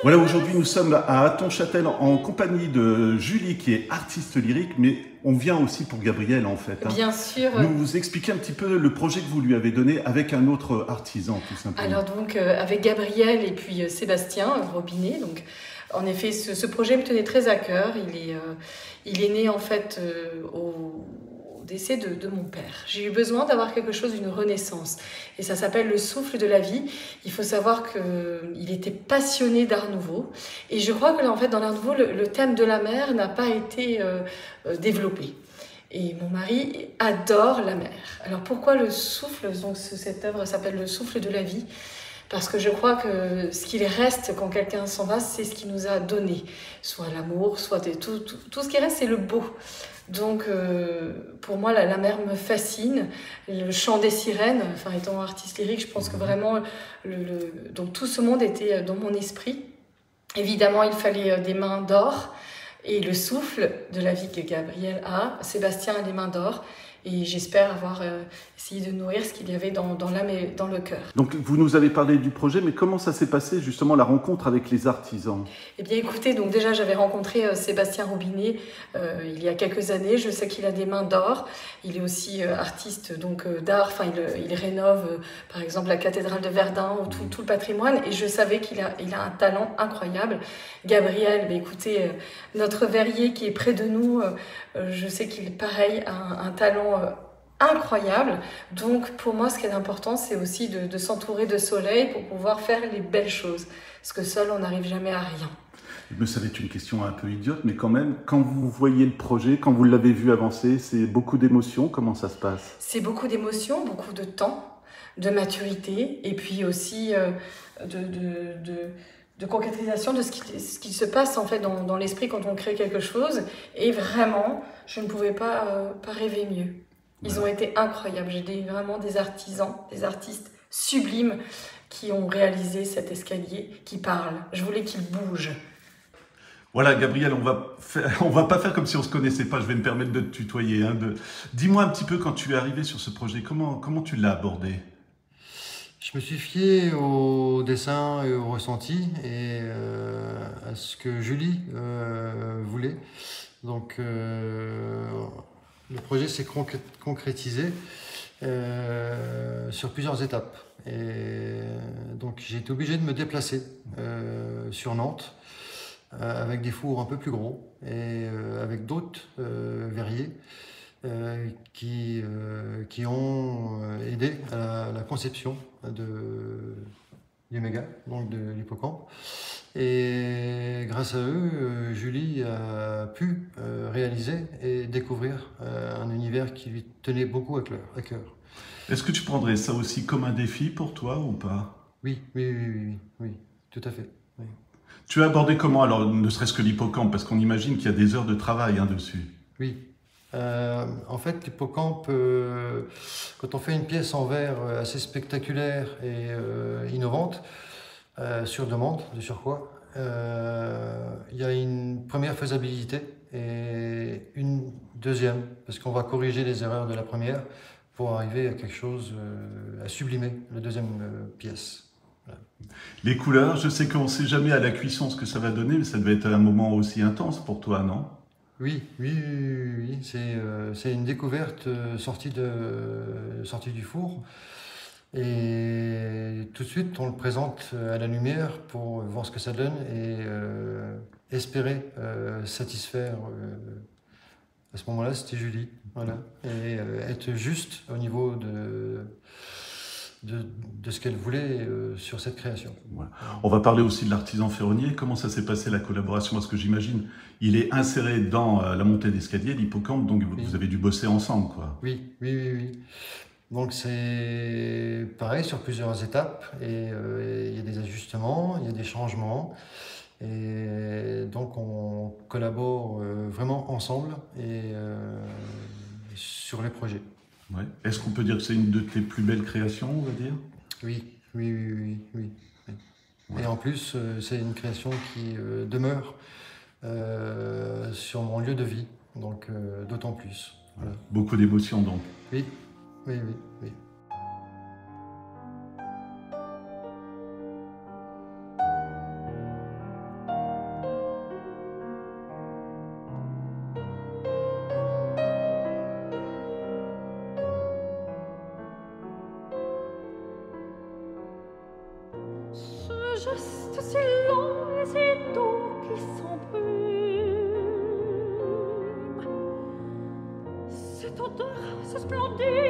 Voilà, aujourd'hui nous sommes à Hattonchâtel en compagnie de Julie qui est artiste lyrique, mais on vient aussi pour Gabriel en fait. Bien sûr. Nous vous expliquer un petit peu le projet que vous lui avez donné avec un autre artisan tout simplement. Alors donc avec Gabriel et puis Sébastien Robinet, donc en effet ce projet me tenait très à cœur. Il est né en fait au décès de mon père. J'ai eu besoin d'avoir quelque chose, d'une renaissance. Et ça s'appelle le souffle de la vie. Il faut savoir qu'il était passionné d'art nouveau. Et je crois que là, en fait, dans l'art nouveau, le thème de la mer n'a pas été développé. Et mon mari adore la mer. Alors pourquoi le souffle? Donc cette œuvre s'appelle le souffle de la vie. Parce que je crois que ce qu'il reste quand quelqu'un s'en va, c'est ce qu'il nous a donné. Soit l'amour, soit tout ce qui reste, c'est le beau. Donc pour moi, la mer me fascine. Le chant des sirènes, enfin étant artiste lyrique, je pense que vraiment, donc tout ce monde était dans mon esprit. Évidemment, il fallait des mains d'or. Et le souffle de la vie que Gabriel a, Sébastien a les mains d'or. Et j'espère avoir essayé de nourrir ce qu'il y avait dans l'âme et dans le cœur. Donc vous nous avez parlé du projet, mais comment ça s'est passé justement la rencontre avec les artisans? Eh bien écoutez, donc déjà j'avais rencontré Sébastien Robinet il y a quelques années. Je sais qu'il a des mains d'or. Il est aussi artiste donc d'art. Enfin, il rénove par exemple la cathédrale de Verdun ou tout le patrimoine. Et je savais qu'il a un talent incroyable. Gabriel, écoutez, notre verrier qui est près de nous, je sais qu'il pareil a un talent incroyable. Donc pour moi ce qui est important, c'est aussi de s'entourer de soleil pour pouvoir faire les belles choses, parce que seul on n'arrive jamais à rien. Mais ça va être une question un peu idiote, mais quand même, quand vous voyez le projet, quand vous l'avez vu avancer, c'est beaucoup d'émotions, comment ça se passe? C'est beaucoup d'émotions, beaucoup de temps, de maturité, et puis aussi de concrétisation de ce qui se passe en fait dans l'esprit quand on crée quelque chose. Et vraiment, je ne pouvais pas rêver mieux. Ils ont été incroyables. J'ai vraiment des artisans, des artistes sublimes qui ont réalisé cet escalier, qui parle. Je voulais qu'il bouge. Voilà, Gabriel, on va pas faire comme si on se connaissait pas. Je vais me permettre de te tutoyer. Dis-moi un petit peu quand tu es arrivé sur ce projet, comment tu l'as abordé? Je me suis fié au dessin et au ressenti et à ce que Julie voulait. Donc le projet s'est concrétisé sur plusieurs étapes. Et donc j'ai été obligé de me déplacer sur Nantes avec des fours un peu plus gros et avec d'autres verriers qui ont aidé à la conception du méga, donc de l'hippocampe. Et grâce à eux, Julie a pu réaliser et découvrir un univers qui lui tenait beaucoup à cœur. Est-ce que tu prendrais ça aussi comme un défi pour toi ou pas? Oui, tout à fait. Oui. Tu as abordé comment, alors, ne serait-ce que l'hippocampe, parce qu'on imagine qu'il y a des heures de travail dessus. Oui. En fait, l'hippocampe, quand on fait une pièce en verre assez spectaculaire et innovante, sur demande, de surcroît, il y a une première faisabilité et une deuxième, parce qu'on va corriger les erreurs de la première pour arriver à quelque chose, à sublimer la deuxième pièce. Voilà. Les couleurs, je sais qu'on ne sait jamais à la cuisson ce que ça va donner, mais ça devait être un moment aussi intense pour toi, non? Oui. C'est une découverte sortie du four. Et tout de suite, on le présente à la lumière pour voir ce que ça donne et espérer satisfaire. À ce moment-là, c'était Julie. Voilà. Et être juste au niveau de ce qu'elle voulait sur cette création. Ouais. On va parler aussi de l'artisan ferronnier. Comment ça s'est passé la collaboration? Parce que j'imagine, il est inséré dans la montée d'escalier, l'hippocampe, donc vous avez dû bosser ensemble, quoi. Oui. Donc c'est pareil sur plusieurs étapes et il y a des ajustements, il y a des changements et donc on collabore vraiment ensemble et sur les projets. Ouais. Est-ce qu'on peut dire que c'est une de tes plus belles créations, on va dire? Oui. Ouais. Et en plus, c'est une création qui demeure sur mon lieu de vie, donc d'autant plus. Voilà. Beaucoup d'émotions donc. Oui. geste si lent et si doux qui s'embrume. Cette odeur, ce splendide